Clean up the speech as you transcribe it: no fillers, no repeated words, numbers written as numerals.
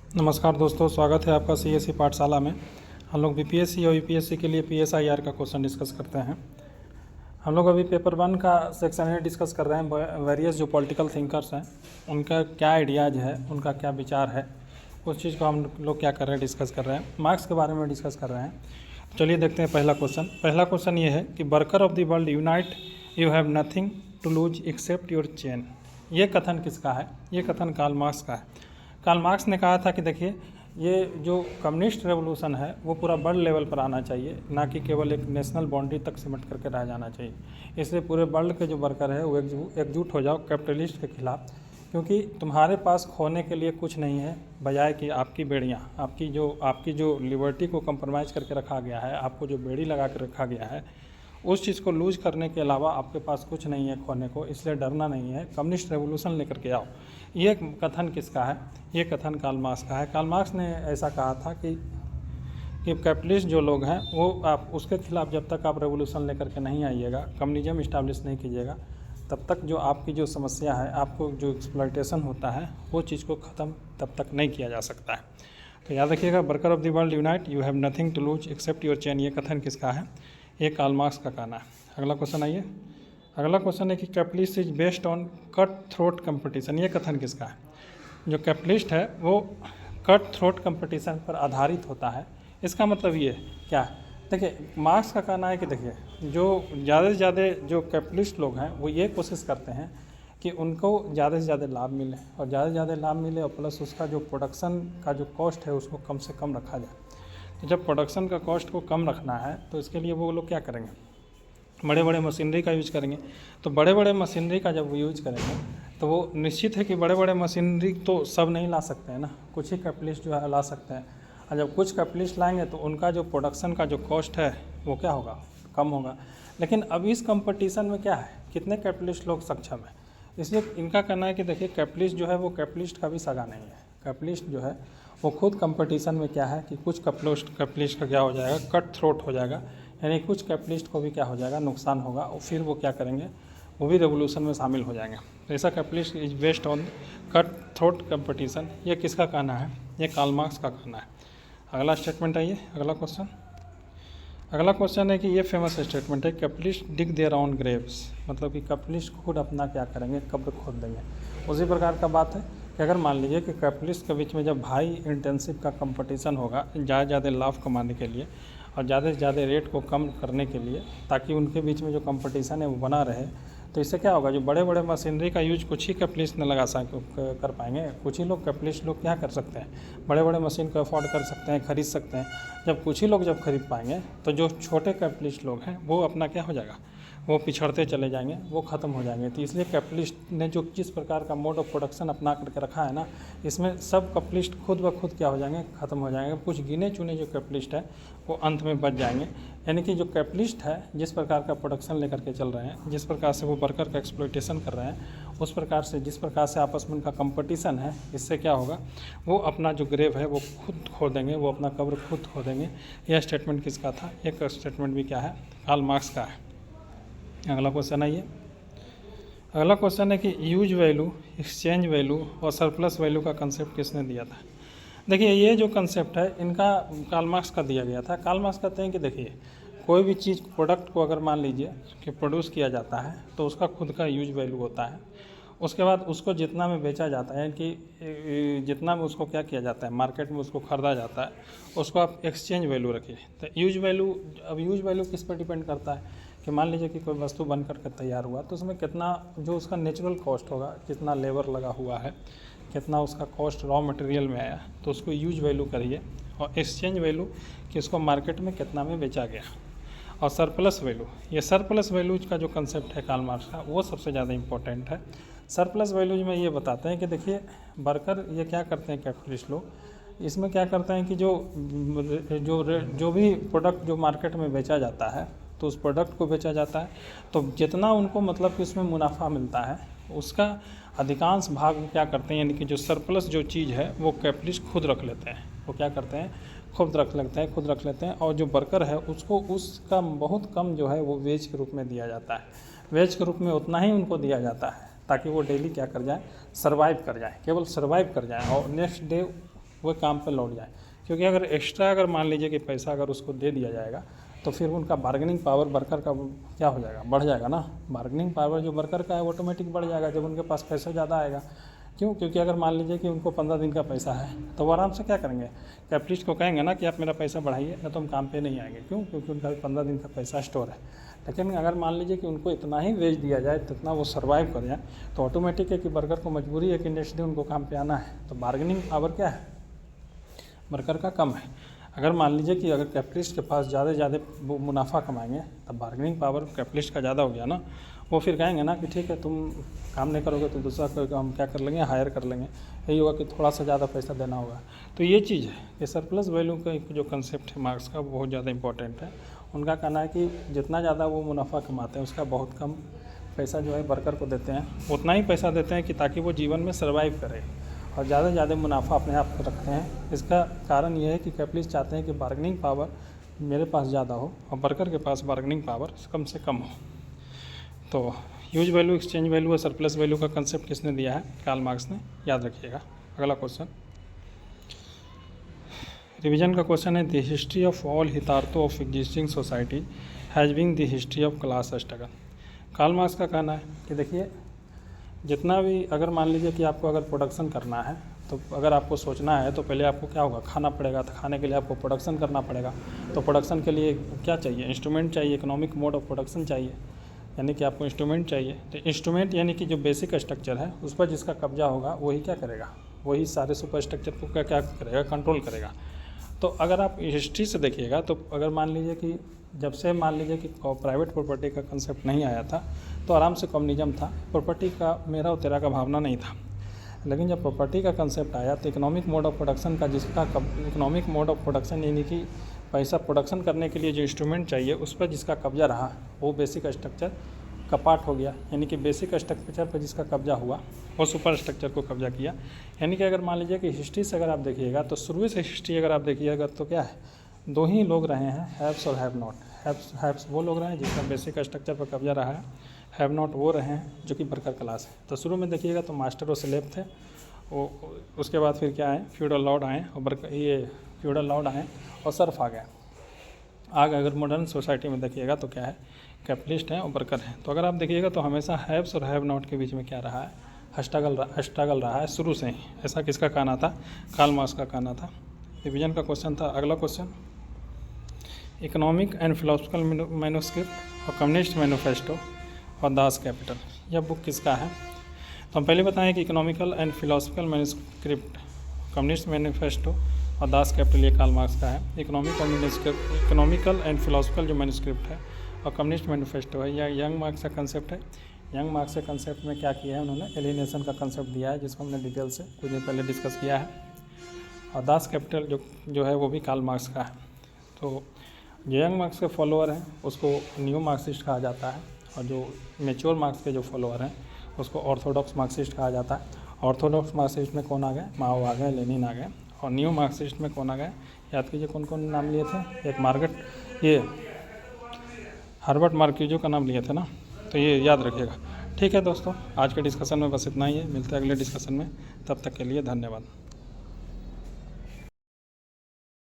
नमस्कार दोस्तों, स्वागत है आपका सीएससी पाठशाला में। हम लोग बीपीएससी और यूपीएससी के लिए पीएसआईआर का क्वेश्चन डिस्कस करते हैं। हम लोग अभी पेपर 1 का सेक्शन ए डिस्कस कर रहे हैं। वेरियस जो पॉलिटिकल थिंकर्स हैं उनका क्या आइडियाज़ है, उनका क्या विचार है, उस चीज़ को हम लोग क्या कर रहे हैं, डिस्कस कर रहे हैं। मार्क्स के बारे में डिस्कस कर रहे हैं। चलिए देखते हैं पहला क्वेश्चन ये है कि worker of the world unite, you have nothing to lose except your chain. ये कथन किसका है? ये कथन कार्ल मार्क्स का है। कार्ल मार्क्स ने कहा था कि देखिए, ये जो कम्युनिस्ट रेवोल्यूशन है वो पूरा वर्ल्ड लेवल पर आना चाहिए, ना कि केवल एक नेशनल बाउंड्री तक सिमट करके रह जाना चाहिए। इसलिए पूरे वर्ल्ड के जो वर्कर है वो एकजुट हो जाओ कैपिटलिस्ट के खिलाफ, क्योंकि तुम्हारे पास खोने के लिए कुछ नहीं है बजाय कि आपकी बेड़ियाँ, आपकी जो लिबर्टी को कंप्रोमाइज़ करके रखा गया है, आपको जो बेड़ी लगा के रखा गया है, उस चीज़ को लूज करने के अलावा आपके पास कुछ नहीं है खोने को। इसलिए डरना नहीं है, कम्युनिस्ट रेवोल्यूशन लेकर के आओ। ये कथन किसका है? ये कथन कार्ल मार्क्स का है। कार्ल मार्क्स ने ऐसा कहा था कि कैपिटलिस्ट जो लोग हैं वो आप उसके खिलाफ जब तक आप रेवोल्यूशन लेकर के नहीं आइएगा, कम्युनिज्म इस्टेब्लिश नहीं कीजिएगा, तब तक जो आपकी जो समस्या है, आपको जो एक्सप्लॉयटेशन होता है, वो चीज़ को ख़त्म तब तक नहीं किया जा सकता है। तो याद रखिएगा, worker of the world unite, you have nothing to lose except your chain. ये कथन किसका है? ये कार्ल मार्क्स का कहना है। अगला क्वेश्चन आइए। अगला क्वेश्चन है कि capitalist is based on cut throat competition. ये कथन किसका है? जो कैपिटलिस्ट है वो कट थ्रोट कंपटीशन पर आधारित होता है। इसका मतलब ये क्या है? देखिए, मार्क्स का कहना है कि देखिए, जो ज़्यादा से ज़्यादा जो कैपिटलिस्ट लोग हैं वो ये कोशिश करते हैं कि उनको ज़्यादा से ज़्यादा लाभ मिले, और ज़्यादा से ज़्यादा लाभ मिले और प्लस उसका जो प्रोडक्शन का जो कॉस्ट है उसको कम से कम रखा जाए। तो जब प्रोडक्शन का कॉस्ट को कम रखना है तो इसके लिए वो लोग क्या करेंगे? बड़े बड़े मशीनरी का यूज करेंगे। तो बड़े बड़े मशीनरी का जब वो यूज करेंगे तो वो निश्चित है कि बड़े बड़े मशीनरी तो सब नहीं ला सकते हैं ना, कुछ ही कैपिटलिस्ट जो है ला सकते हैं। और जब कुछ कैपिटलिस्ट लाएंगे तो उनका जो प्रोडक्शन का जो कॉस्ट है वो क्या होगा? कम होगा। लेकिन अब इस कंपटीशन में क्या है, कितने कैपिटलिस्ट लोग सक्षम हैं। इसलिए इनका कहना है कि देखिए, कैपिटलिस्ट जो है वो कैपिटलिस्ट का भी सगा नहीं है। कैपिटलिस्ट जो है वो खुद कंपटीशन में क्या है कि कुछ कैपिटलिस्ट का क्या हो जाएगा? कट थ्रोट हो जाएगा, यानी कुछ कैपिटलिस्ट को भी क्या हो जाएगा? नुकसान होगा, और फिर वो क्या करेंगे? वो भी रेवोल्यूशन में शामिल हो जाएंगे। तो ऐसा capitalist is based on cut throat competition. ये किसका कहना है? ये कार्ल मार्क्स का कहना है। अगला स्टेटमेंट आइए। अगला क्वेश्चन है कि ये फेमस स्टेटमेंट है, capitalist dig their own Graves. मतलब कि कैपिटलिस्ट खुद अपना क्या करेंगे? कब्र खोद देंगे। उसी प्रकार का बात है कि अगर मान लीजिए कि कैपिटलिस्ट के बीच में जब हाई इंटेंसिव का कंपटीशन होगा ज़्यादा लाभ कमाने के लिए और ज़्यादा से ज़्यादा रेट को कम करने के लिए, ताकि उनके बीच में जो कंपटीशन है वो बना रहे, तो इससे क्या होगा? जो बड़े बड़े मशीनरी का यूज कुछ ही कैपिटलिस्ट ने कर पाएंगे। कुछ ही लोग कैपिटलिस्ट लोग क्या कर सकते हैं? बड़े बड़े मशीन को अफोर्ड कर सकते हैं, खरीद सकते हैं। जब कुछ ही लोग जब खरीद पाएंगे तो जो छोटे कैपिटलिस्ट लोग हैं वो अपना क्या हो जाएगा? वो पिछड़ते चले जाएंगे, वो ख़त्म हो जाएंगे। तो इसलिए कैपिटलिस्ट ने जो जिस प्रकार का मोड ऑफ प्रोडक्शन अपना करके रखा है ना, इसमें सब कैपिटलिस्ट खुद ब खुद क्या हो जाएंगे? ख़त्म हो जाएंगे। कुछ गिने चुने जो कैपिटलिस्ट है वो अंत में बच जाएंगे। यानी कि जो कैपिटलिस्ट है जिस प्रकार का प्रोडक्शन लेकर के चल रहे हैं, जिस प्रकार से वो वर्कर का एक्सप्लॉयटेशन कर रहे हैं, उस प्रकार से जिस प्रकार से आपस में उनका कंपटीशन है, इससे क्या होगा? वो अपना जो ग्रेव है वो खुद खो देंगे, वो अपना कब्र खुद खो देंगे। यह स्टेटमेंट किसका था? एक स्टेटमेंट भी क्या है? कार्ल मार्क्स का है। अगला क्वेश्चन आइए। अगला क्वेश्चन है कि यूज वैल्यू, एक्सचेंज वैल्यू और सरप्लस वैल्यू का कंसेप्ट किसने दिया था? देखिए, ये जो कंसेप्ट है इनका कार्ल मार्क्स का दिया गया था। कार्ल मार्क्स कहते हैं कि देखिए, कोई भी चीज़ प्रोडक्ट को अगर मान लीजिए कि प्रोड्यूस किया जाता है तो उसका खुद का यूज वैल्यू होता है। उसके बाद उसको जितना में बेचा जाता है, कि जितना में उसको क्या किया जाता है, मार्केट में उसको ख़रीदा जाता है, उसको आप एक्सचेंज वैल्यू रखिए। तो यूज वैल्यू, अब यूज वैल्यू किस पर डिपेंड करता है कि मान लीजिए कि कोई वस्तु बन करके तैयार हुआ तो उसमें कितना जो उसका नेचुरल कॉस्ट होगा, कितना लेबर लगा हुआ है, कितना उसका कॉस्ट रॉ मटेरियल में आया, तो उसको यूज वैल्यू करिए। और एक्सचेंज वैल्यू कि उसको मार्केट में कितना में बेचा गया। और सरप्लस वैल्यू, ये सरप्लस वैल्यूज का जो कंसेप्ट है कार्ल मार्क्स का, वो सबसे ज़्यादा इंपॉर्टेंट है। सरप्लस वैल्यूज में ये बताते हैं कि देखिए, वर्कर ये क्या करते हैं, कैपिटलिस्ट लोग इसमें क्या करते हैं कि जो भी प्रोडक्ट जो मार्केट में बेचा जाता है तो उस प्रोडक्ट को बेचा जाता है, तो जितना उनको मतलब कि उसमें मुनाफा मिलता है उसका अधिकांश भाग क्या करते हैं, यानी कि जो सरप्लस जो चीज़ है वो कैपिटलिस्ट खुद रख लेते हैं। वो क्या करते हैं? खुद रख लेते हैं। और जो वर्कर है उसको उसका बहुत कम जो है वो वेज के रूप में दिया जाता है। वेज के रूप में उतना ही उनको दिया जाता है ताकि वो डेली क्या कर जाए? सर्वाइव कर जाए, केवल सर्वाइव कर जाए, और नेक्स्ट डे वह काम पर लौट जाए। क्योंकि अगर एक्स्ट्रा अगर मान लीजिए कि पैसा अगर उसको दे दिया जाएगा तो फिर उनका बार्गेनिंग पावर वर्कर का क्या हो जाएगा, बढ़ जाएगा ना। बार्गेनिंग पावर जो वर्कर का है ऑटोमेटिक बढ़ जाएगा जब उनके पास पैसा ज़्यादा आएगा। क्यों? क्योंकि अगर मान लीजिए कि उनको 15 दिन का पैसा है तो वो आराम से क्या करेंगे, कैपिटलिस्ट को कहेंगे ना कि आप मेरा पैसा बढ़ाइए, ना तो हम काम पे नहीं आएंगे। क्यों? क्योंकि उनका 15 दिन का पैसा स्टोर है। लेकिन अगर मान लीजिए कि उनको इतना ही वेज दिया जाए, जितना वो सर्वाइव कर जाए, तो ऑटोमेटिक है कि वर्कर को मजबूरी है कि नेक्स्ट डे उनको काम पे आना है। तो बार्गेनिंग पावर क्या है, वर्कर का कम है। अगर मान लीजिए कि अगर कैपिटलिस्ट के पास ज़्यादा वो मुनाफा कमाएंगे तब बार्गेनिंग पावर कैपिटलिस्ट का ज़्यादा हो गया ना। वो फिर कहेंगे ना कि ठीक है तुम काम नहीं करोगे तो दूसरा कोई हम क्या कर लेंगे, हायर कर लेंगे। यही होगा कि थोड़ा सा ज़्यादा पैसा देना होगा। तो ये चीज़ है कि सरप्लस वैल्यू का जो कंसेप्ट है मार्क्स का बहुत ज़्यादा इंपॉर्टेंट है। उनका कहना है कि जितना ज़्यादा वो मुनाफा कमाते हैं उसका बहुत कम पैसा जो है वर्कर को देते हैं, उतना ही पैसा देते हैं कि ताकि वो जीवन में सर्वाइव करे, और ज़्यादा से ज़्यादा मुनाफा अपने आप को रखते हैं। इसका कारण ये है कि कैपिटलिस्ट चाहते हैं कि बार्गेनिंग पावर मेरे पास ज़्यादा हो और वर्कर के पास बार्गेनिंग पावर कम से कम हो। तो यूज वैल्यू, एक्सचेंज वैल्यू और सरप्लस वैल्यू का कंसेप्ट किसने दिया है, कार्ल मार्क्स ने, याद रखिएगा। अगला क्वेश्चन रिवीजन का क्वेश्चन है, the history of all hitherto of existing society has been the history of class struggle. Karl Marx का कहना है कि देखिए जितना भी, अगर मान लीजिए कि आपको अगर प्रोडक्शन करना है तो अगर आपको सोचना है तो पहले आपको क्या होगा, खाना पड़ेगा। तो खाने के लिए आपको प्रोडक्शन करना पड़ेगा। तो प्रोडक्शन के लिए क्या चाहिए, इंस्ट्रूमेंट चाहिए, इकोनॉमिक मोड ऑफ प्रोडक्शन चाहिए, यानी कि आपको इंस्ट्रूमेंट चाहिए। तो इंस्ट्रूमेंट यानी कि जो बेसिक स्ट्रक्चर है उस पर जिसका कब्जा होगा वही क्या करेगा, वही सारे सुपर स्ट्रक्चर को क्या करेगा, कंट्रोल करेगा। तो अगर आप हिस्ट्री से देखिएगा तो अगर मान लीजिए कि जब से मान लीजिए कि प्राइवेट प्रॉपर्टी का कंसेप्ट नहीं आया था तो आराम से कम्युनिज्म था, प्रॉपर्टी का मेरा और तेरा का भावना नहीं था। लेकिन जब प्रॉपर्टी का कंसेप्ट आया तो इकोनॉमिक मोड ऑफ प्रोडक्शन का इकोनॉमिक मोड ऑफ प्रोडक्शन यानी कि पैसा प्रोडक्शन करने के लिए जो इंस्ट्रूमेंट चाहिए उस पर जिसका कब्जा रहा वो बेसिक स्ट्रक्चर का पार्ट हो गया। यानी कि बेसिक स्ट्रक्चर पर जिसका कब्जा हुआ वो सुपर स्ट्रक्चर को कब्जा किया। यानी कि अगर मान लीजिए कि हिस्ट्री से अगर आप देखिएगा तो शुरू से हिस्ट्री अगर आप देखिएगा तो क्या है, दो ही लोग रहे हैं, हैव्स और हैव नॉट। हैव्स वो लोग रहे हैं जिसका बेसिक स्ट्रक्चर पर कब्जा रहा है, हैव नॉट वो रहे हैं जो कि वर्कर क्लास है। तो शुरू में देखिएगा तो मास्टर और स्लेव थे, वो उसके बाद फिर क्या आए, फ्यूडल लॉर्ड आए और ये फ्यूडल लॉर्ड आए और सर्फ आ गया। आगे अगर मॉडर्न सोसाइटी में देखिएगा तो क्या है, कैपिटलिस्ट हैं और वर्कर हैं। तो अगर आप देखिएगा तो हमेशा हैव्स और हैव नॉट के बीच में क्या रहा है, स्ट्रगल रहा है शुरू से ही। ऐसा किसका कहना था, कार्ल मार्क्स का कहना था। रिवीजन का क्वेश्चन था। अगला question, economic and philosophical manuscript और कम्युनिस्ट मैनिफेस्टो और दास कैपिटल, यह बुक किसका है। तो हम पहले बताएं कि economical and philosophical manuscript, communist manifesto और दास कैपिटल ये कार्ल मार्क्स का है। इकोनॉमिकल एंड फिलोसफिकल जो मैन्युस्क्रिप्ट है और कम्युनिस्ट मैनिफेस्टो है, यह यंग मार्क्स का कंसेप्ट है। यंग मार्क्स के कंसेप्ट में क्या किया है उन्होंने, एलिनेशन का कंसेप्ट दिया है जिसको हमने डिटेल से कुछ दिन पहले डिस्कस किया है। और दास कैपिटल जो है वो भी कार्ल मार्क्स का है। तो जो यंग मार्क्स के फॉलोअर हैं उसको न्यू मार्क्सिस्ट कहा जाता है, और जो मेच्योर मार्क्स के जो फॉलोअर हैं उसको ऑर्थोडॉक्स मार्क्सिस्ट कहा जाता है। ऑर्थोडॉक्स मार्क्सिस्ट में कौन आ गए, माओ आ गए, लेनिन आ गए। और न्यू मार्क्सिस्ट में कौन आ गए, याद कीजिए कौन कौन नाम लिए थे, एक ये हार्बर्ट मार्क्यूजो का नाम लिए थे ना, तो ये याद रखिएगा। ठीक है दोस्तों, आज के डिस्कशन में बस इतना ही है, मिलते हैं अगले डिस्कशन में, तब तक के लिए धन्यवाद।